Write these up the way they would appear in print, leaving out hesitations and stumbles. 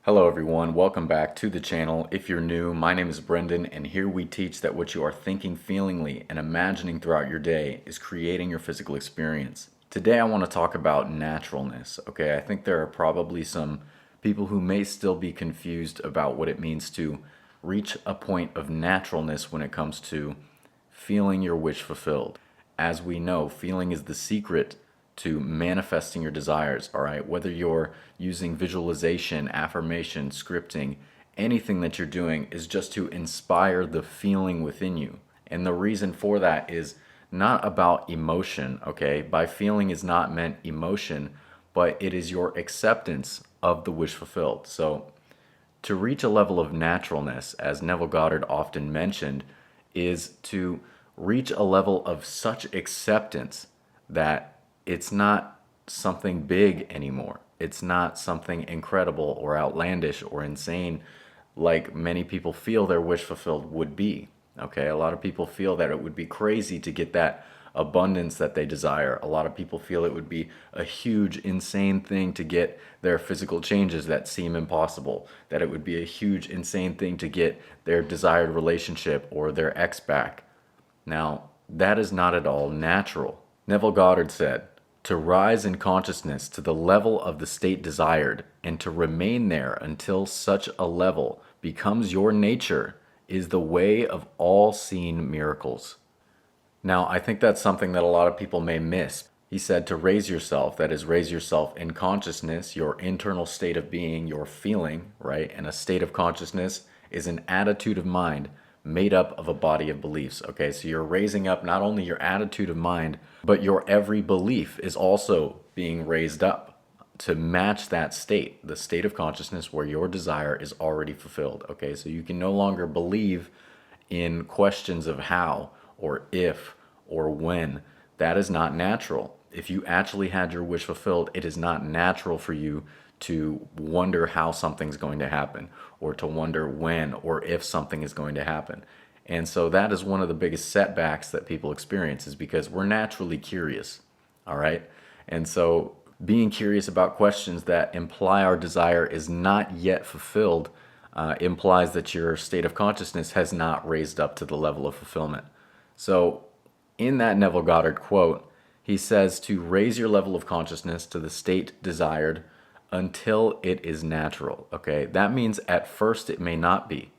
Hello everyone, welcome back to the channel. If you're new, my name is Brendan, and here we teach that what you are thinking feelingly and imagining throughout your day is creating your physical experience. Today I want to talk about naturalness. Okay, I think there are probably some people who may still be confused about what it means to reach a point of naturalness when it comes to feeling your wish fulfilled. As we know, feeling is the secret to manifesting your desires, all right? Whether you're using visualization, affirmation, scripting, anything that you're doing is just to inspire the feeling within you. And the reason for that is not about emotion, okay? By feeling is not meant emotion, but it is your acceptance of the wish fulfilled. So to reach a level of naturalness, as Neville Goddard often mentioned, is to reach a level of such acceptance that it's not something big anymore. It's not something incredible or outlandish or insane like many people feel their wish fulfilled would be. Okay, a lot of people feel that it would be crazy to get that abundance that they desire. A lot of people feel it would be a huge, insane thing to get their physical changes that seem impossible. That it would be a huge, insane thing to get their desired relationship or their ex back. Now, that is not at all natural. Neville Goddard said, to rise in consciousness to the level of the state desired and to remain there until such a level becomes your nature is the way of all seen miracles. Now, I think that's something that a lot of people may miss. He said to raise yourself, that is, raise yourself in consciousness, your internal state of being, your feeling, right? And a state of consciousness is an attitude of mind made up of a body of beliefs, okay? So you're raising up not only your attitude of mind, but your every belief is also being raised up to match that state, the state of consciousness where your desire is already fulfilled, okay? So you can no longer believe in questions of how or if or when. That is not natural. If you actually had your wish fulfilled, it is not natural for you to wonder how something's going to happen or to wonder when or if something is going to happen. And so that is one of the biggest setbacks that people experience, is because we're naturally curious, all right? And so being curious about questions that imply our desire is not yet fulfilled implies that your state of consciousness has not raised up to the level of fulfillment. So in that Neville Goddard quote, he says to raise your level of consciousness to the state desired until it is natural, okay? That means at first it may not be.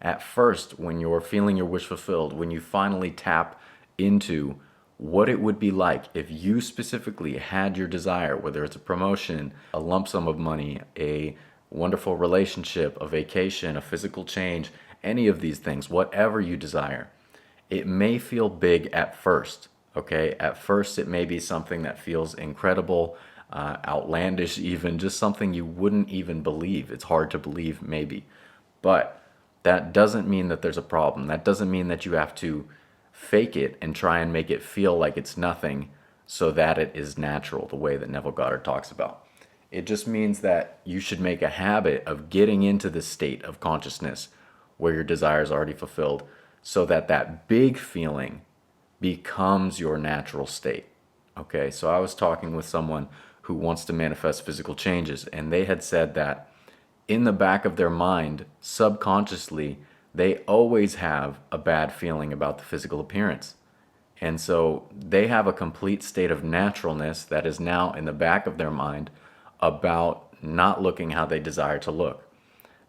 At first, when you're feeling your wish fulfilled, when you finally tap into what it would be like if you specifically had your desire, whether it's a promotion, a lump sum of money, a wonderful relationship, a vacation, a physical change, any of these things, whatever you desire, it may feel big at first, okay? At first, it may be something that feels incredible, outlandish even, just something you wouldn't even believe. It's hard to believe, maybe. But that doesn't mean that there's a problem. That doesn't mean that you have to fake it and try and make it feel like it's nothing so that it is natural, the way that Neville Goddard talks about. It just means that you should make a habit of getting into the state of consciousness where your desire is already fulfilled, so that that big feeling becomes your natural state. Okay, so I was talking with someone who wants to manifest physical changes, and they had said that in the back of their mind, subconsciously, they always have a bad feeling about the physical appearance. And so they have a complete state of naturalness that is now in the back of their mind about not looking how they desire to look.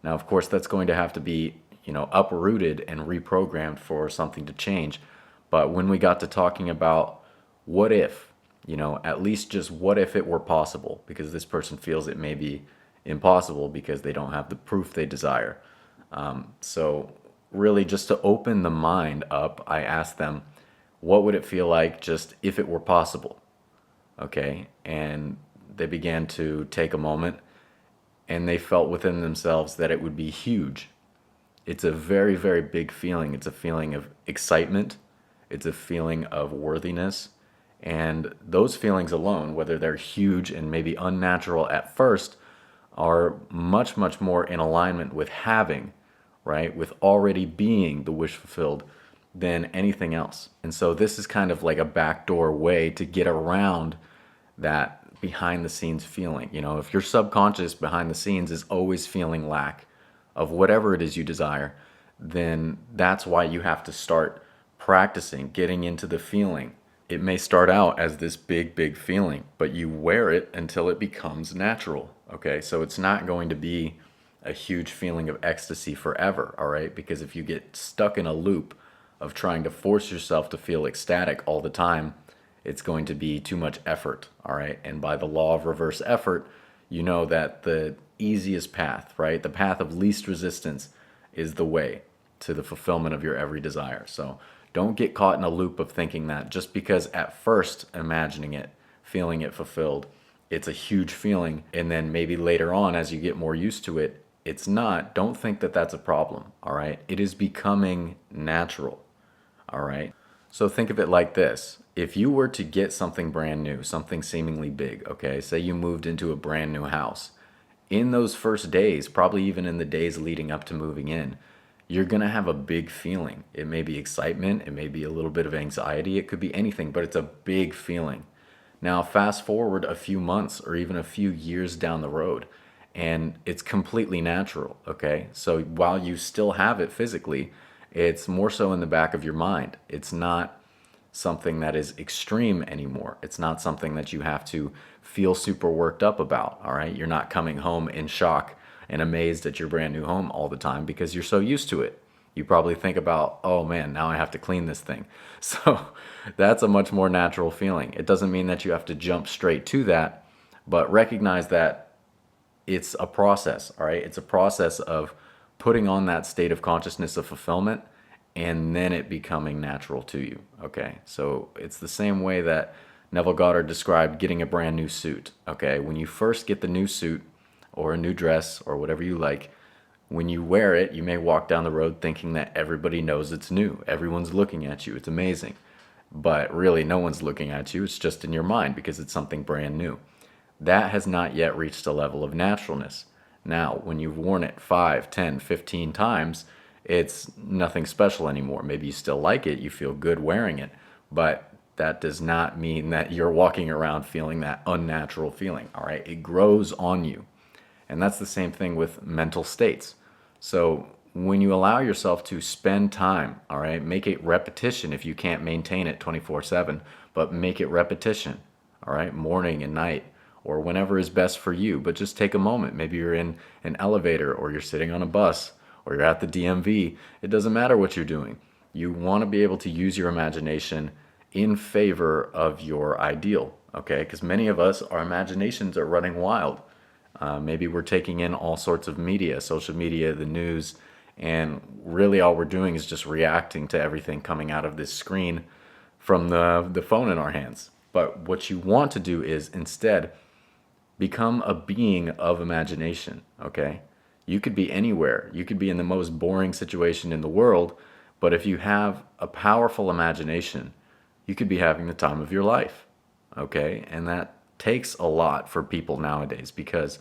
Now, of course, that's going to have to be, uprooted and reprogrammed for something to change. But when we got to talking about what if, at least just what if it were possible, because this person feels it may be impossible because they don't have the proof they desire. So really just to open the mind up, I asked them, what would it feel like just if it were possible? Okay, and they began to take a moment, and they felt within themselves that it would be huge. It's a very, very big feeling. It's a feeling of excitement. It's a feeling of worthiness. And those feelings alone, whether they're huge and maybe unnatural at first, are much, much more in alignment with having, right? With already being the wish fulfilled than anything else. And so this is kind of like a backdoor way to get around that behind the scenes feeling. If your subconscious behind the scenes is always feeling lack of whatever it is you desire, then that's why you have to start practicing getting into the feeling. It may start out as this big, big feeling, but you wear it until it becomes natural. Okay, so it's not going to be a huge feeling of ecstasy forever, all right? Because if you get stuck in a loop of trying to force yourself to feel ecstatic all the time, it's going to be too much effort, all right? And by the law of reverse effort, you know that the easiest path, right? The path of least resistance is the way to the fulfillment of your every desire. So don't get caught in a loop of thinking that just because at first imagining it, feeling it fulfilled, it's a huge feeling, and then maybe later on as you get more used to it, it's not. Don't think that that's a problem, all right? It is becoming natural, all right? So think of it like this. If you were to get something brand new, something seemingly big, okay, say you moved into a brand new house, in those first days, probably even in the days leading up to moving in, you're going to have a big feeling. It may be excitement, it may be a little bit of anxiety, it could be anything, but it's a big feeling. Now, fast forward a few months or even a few years down the road, and it's completely natural, okay? So while you still have it physically, it's more so in the back of your mind. It's not something that is extreme anymore. It's not something that you have to feel super worked up about, all right? You're not coming home in shock and amazed at your brand new home all the time because you're so used to it. You probably think about, oh man, now I have to clean this thing. So that's a much more natural feeling. It doesn't mean that you have to jump straight to that, but recognize that it's a process, all right? It's a process of putting on that state of consciousness of fulfillment and then it becoming natural to you, okay? So it's the same way that Neville Goddard described getting a brand new suit, okay? When you first get the new suit or a new dress or whatever you like, when you wear it, you may walk down the road thinking that everybody knows it's new. Everyone's looking at you. It's amazing. But really, no one's looking at you. It's just in your mind because it's something brand new. That has not yet reached a level of naturalness. Now, when you've worn it 5, 10, 15 times, it's nothing special anymore. Maybe you still like it, you feel good wearing it, but that does not mean that you're walking around feeling that unnatural feeling, all right? It grows on you. And that's the same thing with mental states. So when you allow yourself to spend time, all right, make it repetition if you can't maintain it 24/7, but make it repetition, all right, morning and night or whenever is best for you. But just take a moment. Maybe you're in an elevator or you're sitting on a bus or you're at the DMV. It doesn't matter what you're doing. You want to be able to use your imagination in favor of your ideal, okay? Because many of us, our imaginations are running wild. Maybe we're taking in all sorts of media, social media, the news, and really all we're doing is just reacting to everything coming out of this screen from the phone in our hands. But what you want to do is instead become a being of imagination, okay? You could be anywhere. You could be in the most boring situation in the world, but if you have a powerful imagination, you could be having the time of your life, okay? And that takes a lot for people nowadays because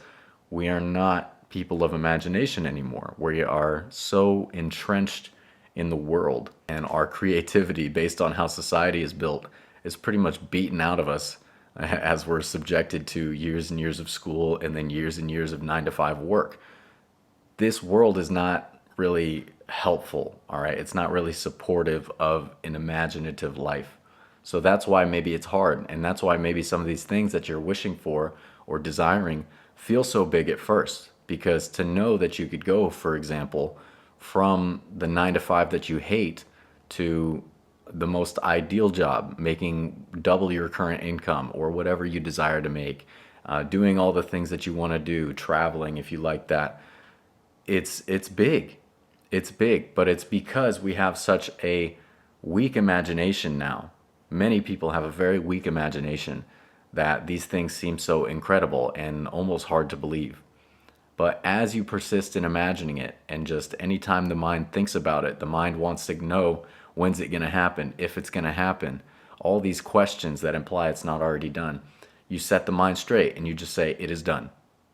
we are not people of imagination anymore. We are so entrenched in the world, and our creativity based on how society is built is pretty much beaten out of us as we're subjected to years and years of school and then years and years of 9-to-5 work. This world is not really helpful, all right? It's not really supportive of an imaginative life. So that's why maybe it's hard, and that's why maybe some of these things that you're wishing for or desiring feel so big at first. Because to know that you could go, for example, from the 9-to-5 that you hate to the most ideal job, making double your current income or whatever you desire to make, doing all the things that you want to do, traveling if you like that, it's big. It's big, but it's because we have such a weak imagination now. Many people have a very weak imagination that these things seem so incredible and almost hard to believe. But as you persist in imagining it, and just anytime the mind thinks about it, the mind wants to know when's it going to happen, if it's going to happen, all these questions that imply it's not already done. You set the mind straight and you just say, it is done,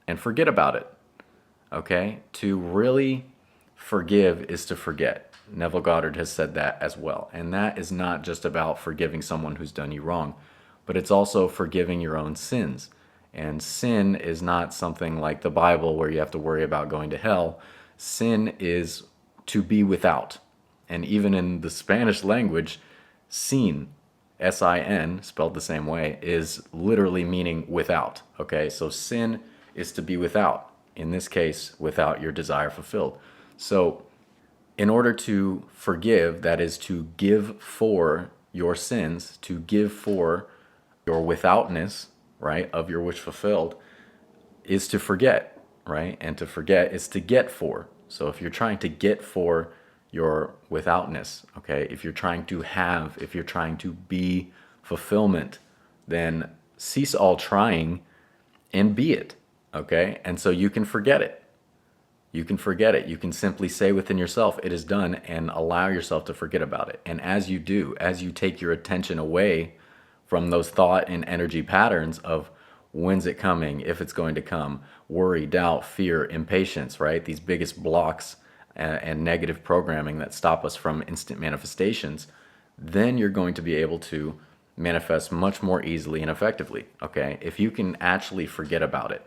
and forget about it. Okay? To really forgive is to forget. Neville Goddard has said that as well. And that is not just about forgiving someone who's done you wrong, but it's also forgiving your own sins. And sin is not something like the Bible where you have to worry about going to hell. Sin is to be without. And even in the Spanish language, sin, sin, spelled the same way, is literally meaning without. Okay, so sin is to be without. In this case, without your desire fulfilled. So, in order to forgive, that is to give for your sins, to give for your withoutness, right, of your wish fulfilled, is to forget, right? And to forget is to get for. So if you're trying to get for your withoutness, okay, if you're trying to have, if you're trying to be fulfillment, then cease all trying and be it, okay? And so you can forget it. You can forget it. You can simply say within yourself, it is done, and allow yourself to forget about it. And as you do, as you take your attention away from those thought and energy patterns of when's it coming, if it's going to come, worry, doubt, fear, impatience, right? These biggest blocks and negative programming that stop us from instant manifestations, then you're going to be able to manifest much more easily and effectively, okay? If you can actually forget about it,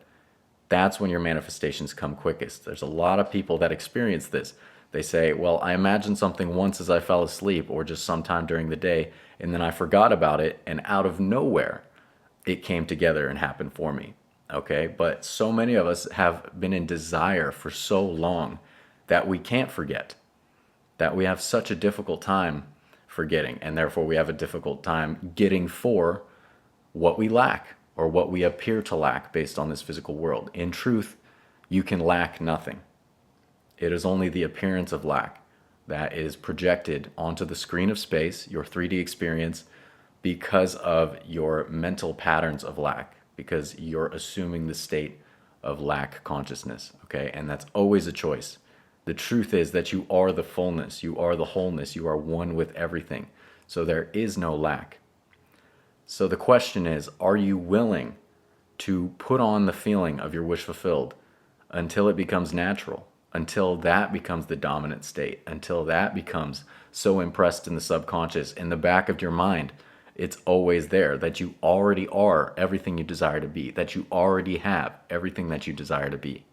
that's when your manifestations come quickest. There's a lot of people that experience this. They say, well, I imagined something once as I fell asleep or just sometime during the day, and then I forgot about it, and out of nowhere, it came together and happened for me. Okay? But so many of us have been in desire for so long that we can't forget, that we have such a difficult time forgetting, and therefore we have a difficult time getting for what we lack or what we appear to lack based on this physical world. In truth, you can lack nothing. It is only the appearance of lack that is projected onto the screen of space, your 3D experience, because of your mental patterns of lack, because you're assuming the state of lack consciousness, okay? And that's always a choice. The truth is that you are the fullness, you are the wholeness, you are one with everything. So there is no lack. So the question is, are you willing to put on the feeling of your wish fulfilled until it becomes natural, until that becomes the dominant state, until that becomes so impressed in the subconscious, in the back of your mind, it's always there, that you already are everything you desire to be, that you already have everything that you desire to be.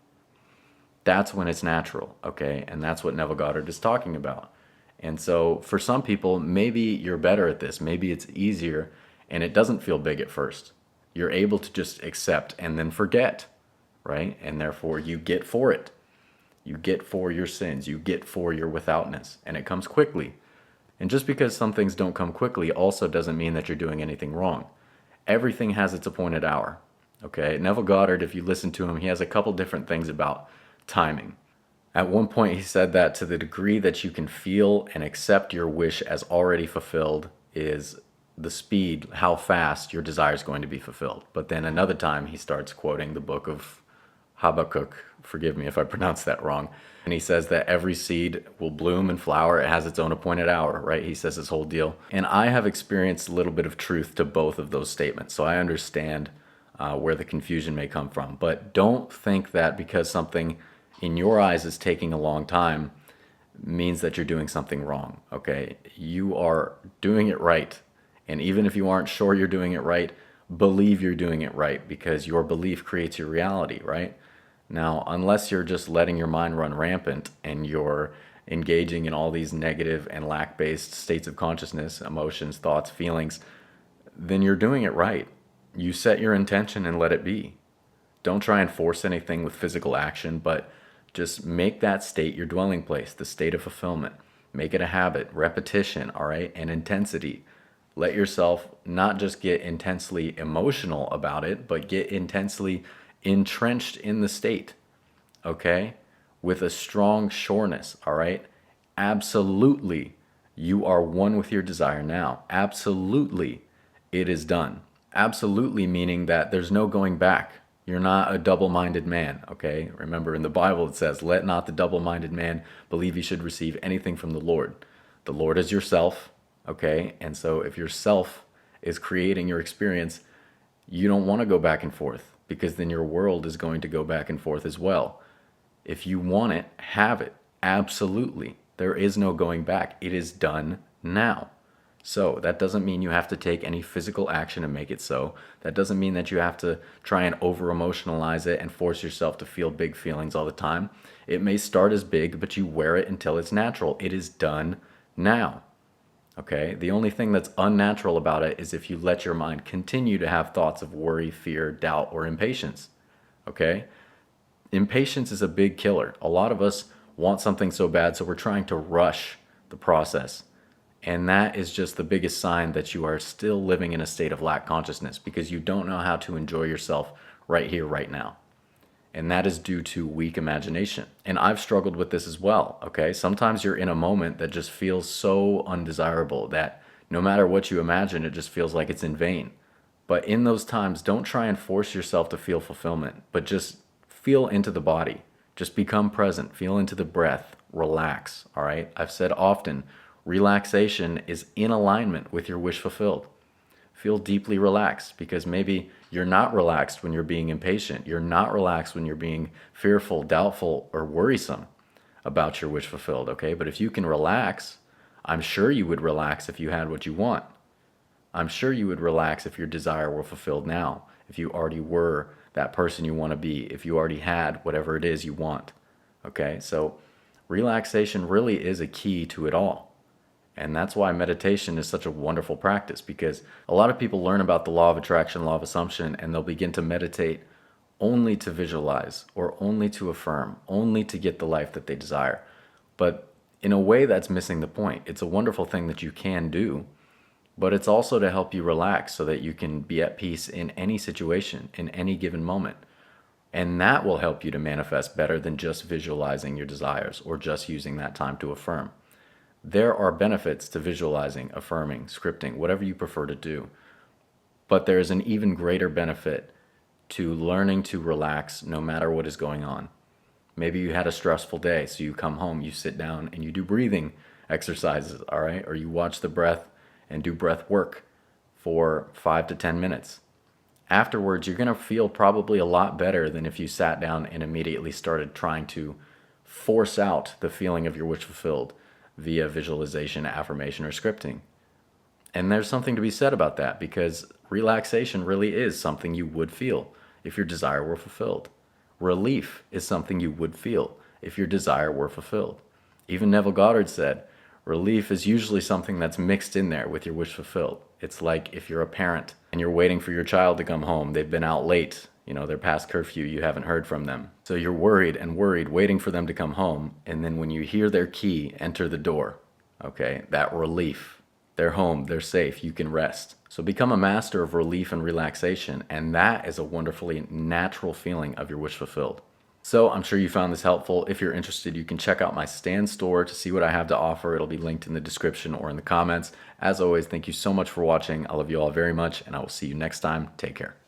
That's when it's natural, okay? And that's what Neville Goddard is talking about. And so for some people, maybe you're better at this. Maybe it's easier and it doesn't feel big at first. You're able to just accept and then forget, right? And therefore you get for it. You get for your sins. You get for your withoutness. And it comes quickly. And just because some things don't come quickly also doesn't mean that you're doing anything wrong. Everything has its appointed hour, okay? Neville Goddard, if you listen to him, he has a couple different things about timing. At one point, he said that to the degree that you can feel and accept your wish as already fulfilled is the speed, how fast your desire is going to be fulfilled. But then another time, he starts quoting the book of Habakkuk. Forgive me if I pronounce that wrong. And he says that every seed will bloom and flower. It has its own appointed hour, right? He says this whole deal. And I have experienced a little bit of truth to both of those statements. So I understand where the confusion may come from. But don't think that because something in your eyes is taking a long time means that you're doing something wrong, okay? You are doing it right. And even if you aren't sure you're doing it right, believe you're doing it right, because your belief creates your reality, right? Now, unless you're just letting your mind run rampant and you're engaging in all these negative and lack-based states of consciousness, emotions, thoughts, feelings, then you're doing it right. You set your intention and let it be. Don't try and force anything with physical action, but just make that state your dwelling place, the state of fulfillment. Make it a habit, repetition, all right, and intensity. Let yourself not just get intensely emotional about it, but get intensely entrenched in the state, okay, with a strong sureness, all right? Absolutely, you are one with your desire now. Absolutely, it is done. Absolutely meaning that there's no going back. You're not a double-minded man, okay? Remember, in the Bible it says, let not the double-minded man believe he should receive anything from the Lord. The Lord is yourself, okay? And so if yourself is creating your experience, you don't want to go back and forth, because then your world is going to go back and forth as well. If you want it, have it. Absolutely. There is no going back. It is done now. So that doesn't mean you have to take any physical action to make it so. That doesn't mean that you have to try and over emotionalize it and force yourself to feel big feelings all the time. It may start as big, but you wear it until it's natural. It is done now. Okay? The only thing that's unnatural about it is if you let your mind continue to have thoughts of worry, fear, doubt, or impatience. Okay? Impatience is a big killer. A lot of us want something so bad, so we're trying to rush the process. And that is just the biggest sign that you are still living in a state of lack consciousness because you don't know how to enjoy yourself right here, right now. And that is due to weak imagination. And I've struggled with this as well, okay? Sometimes you're in a moment that just feels so undesirable that no matter what you imagine, it just feels like it's in vain. But in those times, don't try and force yourself to feel fulfillment, but just feel into the body. Just become present, feel into the breath, relax, all right? I've said often, relaxation is in alignment with your wish fulfilled. Feel deeply relaxed because maybe you're not relaxed when you're being impatient. You're not relaxed when you're being fearful, doubtful, or worrisome about your wish fulfilled, okay? But if you can relax, I'm sure you would relax if you had what you want. I'm sure you would relax if your desire were fulfilled now, if you already were that person you want to be, if you already had whatever it is you want, okay? So relaxation really is a key to it all. And that's why meditation is such a wonderful practice because a lot of people learn about the law of attraction, law of assumption, and they'll begin to meditate only to visualize or only to affirm, only to get the life that they desire. But in a way, that's missing the point. It's a wonderful thing that you can do, but it's also to help you relax so that you can be at peace in any situation, in any given moment. And that will help you to manifest better than just visualizing your desires or just using that time to affirm. There are benefits to visualizing, affirming, scripting, whatever you prefer to do. But there is an even greater benefit to learning to relax no matter what is going on. Maybe you had a stressful day, so you come home, you sit down, and you do breathing exercises, all right? Or you watch the breath and do breath work for 5 to 10 minutes. Afterwards, you're going to feel probably a lot better than if you sat down and immediately started trying to force out the feeling of your wish fulfilled via visualization, affirmation, or scripting. And there's something to be said about that because relaxation really is something you would feel if your desire were fulfilled. Relief is something you would feel if your desire were fulfilled. Even Neville Goddard said, relief is usually something that's mixed in there with your wish fulfilled. It's like if you're a parent and you're waiting for your child to come home, they've been out late, they're past curfew, you haven't heard from them. So you're worried and worried, waiting for them to come home, and then when you hear their key enter the door, okay, that relief, they're home, they're safe, you can rest. So become a master of relief and relaxation, and that is a wonderfully natural feeling of your wish fulfilled. So I'm sure you found this helpful. If you're interested, you can check out my Stand store to see what I have to offer. It'll be linked in the description or in the comments. As always, thank you so much for watching. I love you all very much, and I will see you next time. Take care.